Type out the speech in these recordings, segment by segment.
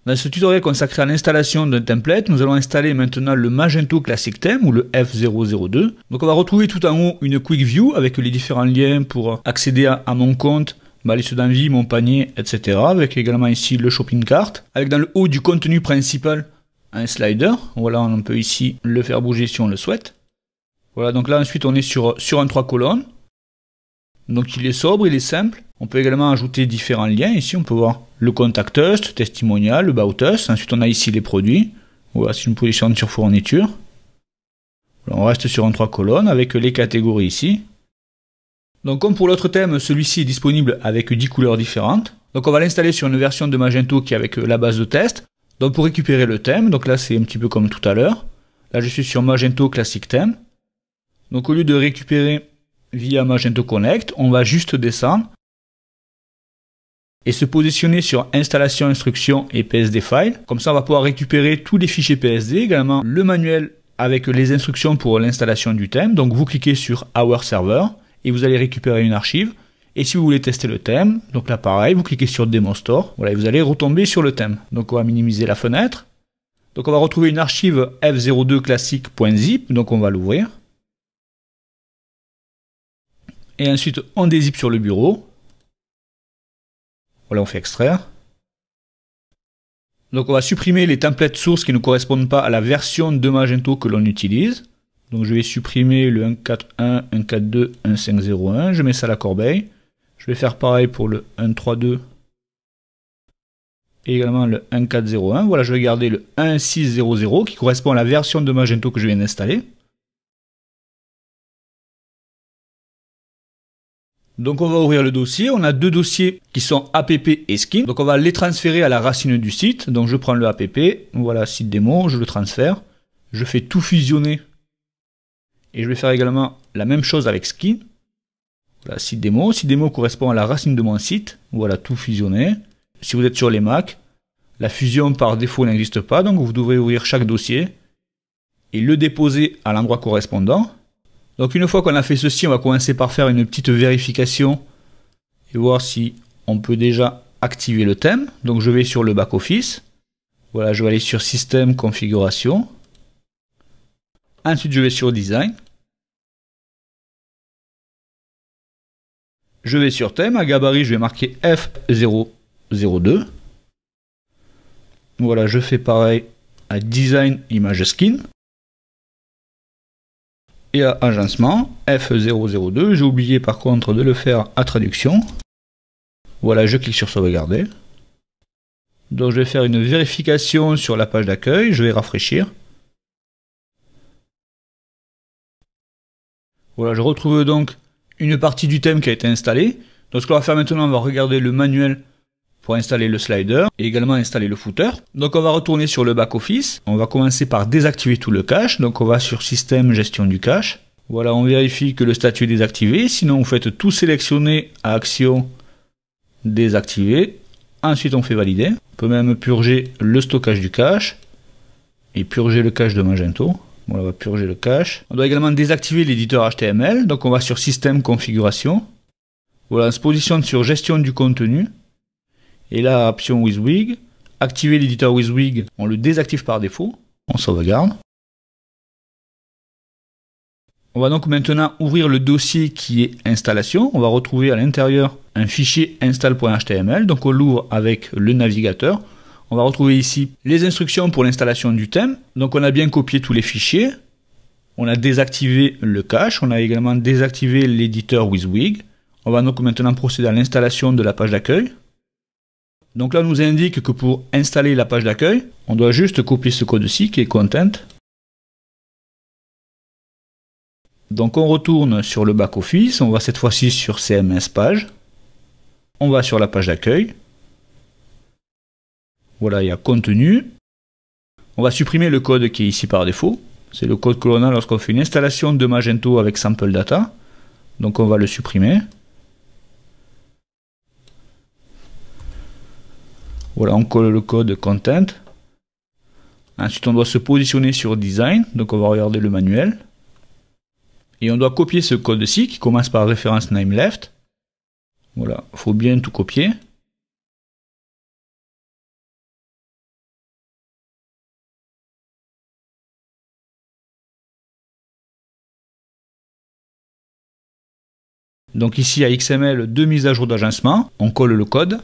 Dans ce tutoriel consacré à l'installation d'un template, nous allons installer maintenant le Magento Classic Theme ou le F002. Donc on va retrouver tout en haut une Quick View avec les différents liens pour accéder à mon compte, ma liste d'envie, mon panier, etc. Avec également ici le shopping cart. Avec dans le haut du contenu principal un slider. Voilà, on peut ici le faire bouger si on le souhaite. Voilà, donc là ensuite on est sur un 3 colonnes. Donc il est sobre, il est simple. On peut également ajouter différents liens. Ici on peut voir le Contact Us, Testimonial, le About Us. Ensuite on a ici les produits. Voilà, c'est une position sur fourniture. Voilà, on reste sur un 3 colonnes avec les catégories ici. Donc comme pour l'autre thème, celui-ci est disponible avec 10 couleurs différentes. Donc on va l'installer sur une version de Magento qui est avec la base de test. Donc pour récupérer le thème, donc là c'est un petit peu comme tout à l'heure. Là je suis sur Magento Classic Theme. Donc au lieu de récupérer via Magento Connect, on va juste descendre et se positionner sur Installation, Instructions et PSD File. Comme ça on va pouvoir récupérer tous les fichiers PSD, également le manuel avec les instructions pour l'installation du thème. Donc vous cliquez sur Our Server et vous allez récupérer une archive. Et si vous voulez tester le thème, donc là pareil, vous cliquez sur Demo Store, voilà, et vous allez retomber sur le thème. Donc on va minimiser la fenêtre. Donc on va retrouver une archive f02 classic.zip, donc on va l'ouvrir. Et ensuite on dézip sur le bureau. Voilà, on fait extraire. Donc on va supprimer les templates sources qui ne correspondent pas à la version de Magento que l'on utilise. Donc je vais supprimer le 1.4.1, 1.4.2, 1.5.0.1, je mets ça à la corbeille. Je vais faire pareil pour le 1.3.2 et également le 1.4.0.1. Voilà, je vais garder le 1.6.0.0 qui correspond à la version de Magento que je viens d'installer. Donc on va ouvrir le dossier. On a deux dossiers qui sont app et skin. Donc on va les transférer à la racine du site. Donc je prends le app, voilà, site démo, je le transfère. Je fais tout fusionner. Et je vais faire également la même chose avec skin. Voilà, site démo. Site démo correspond à la racine de mon site. Voilà, tout fusionné. Si vous êtes sur les Mac, la fusion par défaut n'existe pas. Donc vous devrez ouvrir chaque dossier et le déposer à l'endroit correspondant. Donc une fois qu'on a fait ceci, on va commencer par faire une petite vérification et voir si on peut déjà activer le thème. Donc je vais sur le back-office. Voilà, je vais aller sur Système, Configuration. Ensuite, je vais sur Design. Je vais sur Thème. À gabarit, je vais marquer F002. Voilà, je fais pareil à Design, Image Skin. Et à Agencement, F002. J'ai oublié par contre de le faire à Traduction. Voilà, je clique sur Sauvegarder. Donc je vais faire une vérification sur la page d'accueil. Je vais rafraîchir. Voilà, je retrouve donc une partie du thème qui a été installée. Donc ce qu'on va faire maintenant, on va regarder le manuel pour installer le slider et également installer le footer. Donc on va retourner sur le back-office. On va commencer par désactiver tout le cache. Donc on va sur Système, Gestion du cache. Voilà, on vérifie que le statut est désactivé. Sinon vous faites tout sélectionner à Action, désactiver. Ensuite on fait valider. On peut même purger le stockage du cache et purger le cache de Magento. Voilà, on va purger le cache. On doit également désactiver l'éditeur HTML. Donc on va sur Système, Configuration. Voilà, on se positionne sur Gestion du contenu. Et là, option WYSIWYG. Activer l'éditeur WYSIWYG, on le désactive par défaut. On sauvegarde. On va donc maintenant ouvrir le dossier qui est installation. On va retrouver à l'intérieur un fichier install.html. Donc on l'ouvre avec le navigateur. On va retrouver ici les instructions pour l'installation du thème. Donc on a bien copié tous les fichiers. On a désactivé le cache. On a également désactivé l'éditeur WYSIWYG. On va donc maintenant procéder à l'installation de la page d'accueil. Donc là on nous indique que pour installer la page d'accueil, on doit juste copier ce code-ci qui est content. Donc on retourne sur le back-office. On va cette fois-ci sur CMS page. On va sur la page d'accueil. Voilà, il y a contenu. On va supprimer le code qui est ici par défaut. C'est le code que l'on a lorsqu'on fait une installation de Magento avec Sample Data. Donc on va le supprimer. Voilà, on colle le code content. Ensuite, on doit se positionner sur Design. Donc on va regarder le manuel. Et on doit copier ce code-ci qui commence par référence name left. Voilà, il faut bien tout copier. Donc ici à XML, 2 mises à jour d'agencement, on colle le code.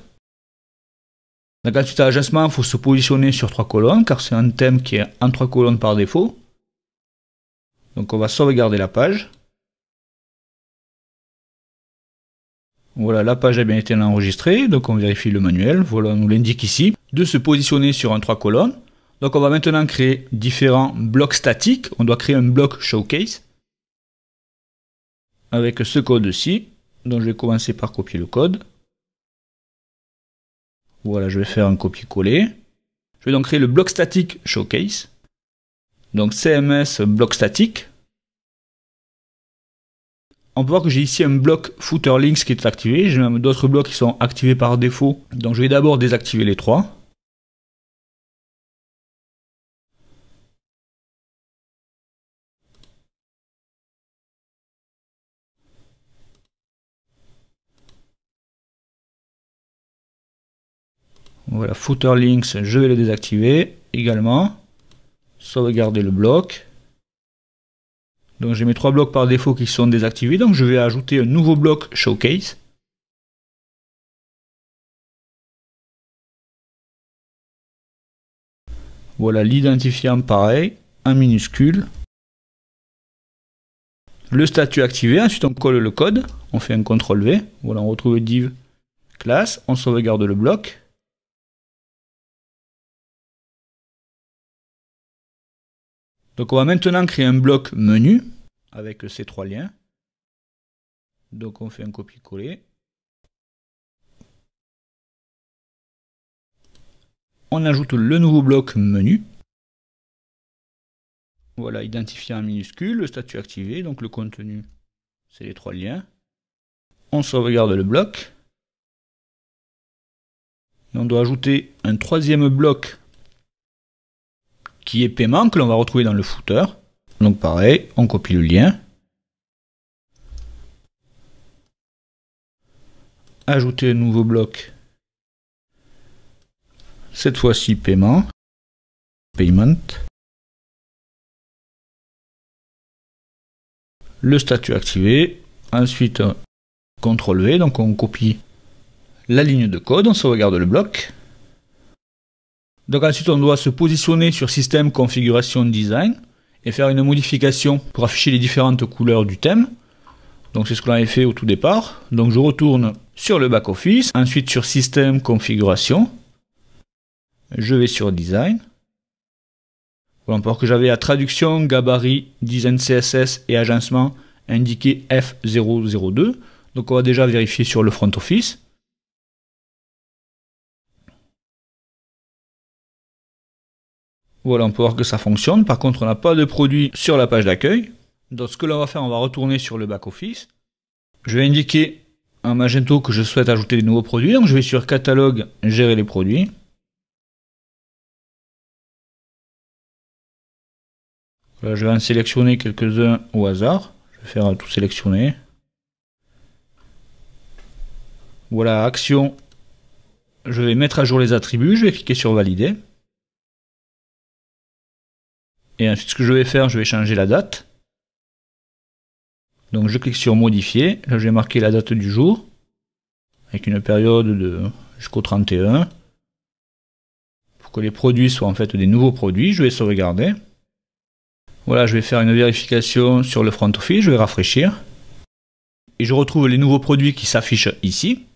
Donc ensuite à l'agencement, il faut se positionner sur 3 colonnes, car c'est un thème qui est en 3 colonnes par défaut. Donc on va sauvegarder la page. Voilà, la page a bien été enregistrée, donc on vérifie le manuel. Voilà, on nous l'indique ici, de se positionner sur un 3 colonnes. Donc on va maintenant créer différents blocs statiques. On doit créer un bloc showcase avec ce code-ci. Donc je vais commencer par copier le code. Voilà, je vais faire un copier-coller. Je vais donc créer le bloc statique showcase. Donc CMS bloc statique. On peut voir que j'ai ici un bloc footer links qui est activé. J'ai même d'autres blocs qui sont activés par défaut. Donc je vais d'abord désactiver les 3. Voilà, footer links, je vais le désactiver également. Sauvegarder le bloc. Donc j'ai mes 3 blocs par défaut qui sont désactivés. Donc je vais ajouter un nouveau bloc showcase. Voilà, l'identifiant pareil, en minuscule. Le statut activé, ensuite on colle le code. On fait un CTRL V. Voilà, on retrouve le div classe. On sauvegarde le bloc. Donc on va maintenant créer un bloc menu avec ces 3 liens. Donc on fait un copier-coller. On ajoute le nouveau bloc menu. Voilà, identifiant en minuscule, le statut activé, donc le contenu, c'est les 3 liens. On sauvegarde le bloc. Et on doit ajouter un 3e bloc qui est paiement, que l'on va retrouver dans le footer. Donc pareil, on copie le lien. Ajouter un nouveau bloc. Cette fois-ci paiement. Payment. Le statut activé. Ensuite, CTRL V, donc on copie la ligne de code, on sauvegarde le bloc. Donc ensuite on doit se positionner sur système configuration design et faire une modification pour afficher les différentes couleurs du thème. Donc c'est ce que l'on avait fait au tout départ. Donc je retourne sur le back office, ensuite sur système configuration. Je vais sur design. Voilà, pour que j'avais la traduction, gabarit, design CSS et agencement indiqué F002. Donc on va déjà vérifier sur le front office. Voilà, on peut voir que ça fonctionne. Par contre, on n'a pas de produit sur la page d'accueil. Donc ce que l'on va faire, on va retourner sur le back-office. Je vais indiquer en Magento que je souhaite ajouter des nouveaux produits. Donc je vais sur catalogue, gérer les produits. Voilà, je vais en sélectionner quelques-uns au hasard. Je vais faire tout sélectionner. Voilà, action. Je vais mettre à jour les attributs. Je vais cliquer sur valider. Et ensuite, ce que je vais faire, je vais changer la date. Donc je clique sur modifier. Là, je vais marquer la date du jour. Avec une période de jusqu'au 31. Pour que les produits soient en fait des nouveaux produits. Je vais sauvegarder. Voilà, je vais faire une vérification sur le front office. Je vais rafraîchir. Et je retrouve les nouveaux produits qui s'affichent ici.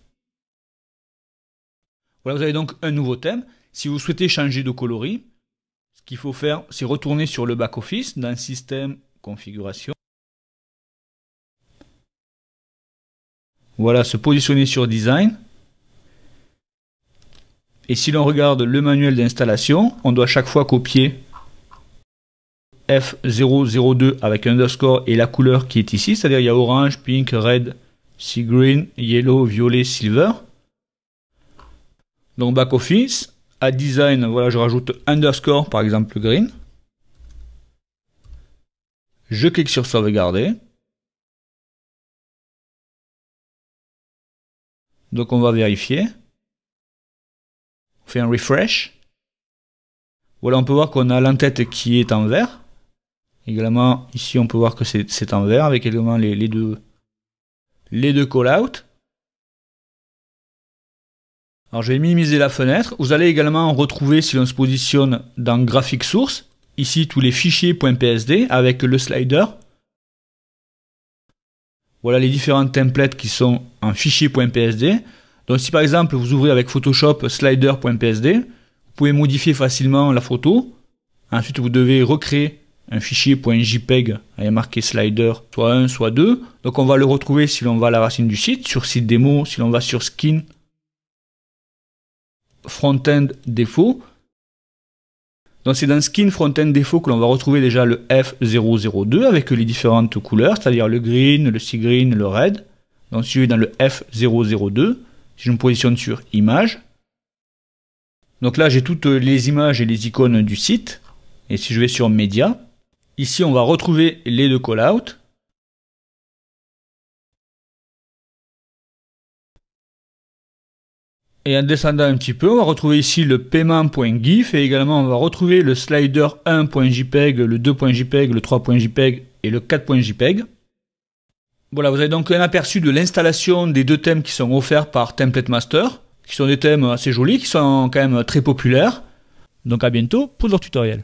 Voilà, vous avez donc un nouveau thème. Si vous souhaitez changer de coloris, ce qu'il faut faire, c'est retourner sur le back-office, dans Système, Configuration. Voilà, se positionner sur Design. Et si l'on regarde le manuel d'installation, on doit chaque fois copier F002 avec un underscore et la couleur qui est ici, c'est-à-dire il y a orange, pink, red, sea green, yellow, violet, silver. Donc back-office. À design, voilà, je rajoute underscore, par exemple green. Je clique sur sauvegarder. Donc on va vérifier. On fait un refresh. Voilà, on peut voir qu'on a l'entête qui est en vert. Également, ici, on peut voir que c'est en vert avec également les deux les deux callouts. Alors je vais minimiser la fenêtre. Vous allez également retrouver, si l'on se positionne dans Graphics Source, ici tous les fichiers .psd avec le slider. Voilà les différents templates qui sont en fichier .psd. Donc si par exemple vous ouvrez avec Photoshop slider.psd, vous pouvez modifier facilement la photo. Ensuite vous devez recréer un fichier .jpeg avec marqué slider, soit 1, soit 2. Donc on va le retrouver si l'on va à la racine du site, sur site démo, si l'on va sur skin, front-end défaut. Donc c'est dans skin front-end défaut que l'on va retrouver déjà le F002 avec les différentes couleurs, c'est-à-dire le green, le sea green, le red. Donc si je vais dans le F002, si je me positionne sur image, donc là j'ai toutes les images et les icônes du site. Et si je vais sur média, ici on va retrouver les deux callouts. Et en descendant un petit peu, on va retrouver ici le paiement.gif et également on va retrouver le slider 1.jpeg, le 2.jpeg, le 3.jpeg et le 4.jpeg. Voilà, vous avez donc un aperçu de l'installation des deux thèmes qui sont offerts par Template Master, qui sont des thèmes assez jolis, qui sont quand même très populaires. Donc à bientôt pour d'autres tutoriels.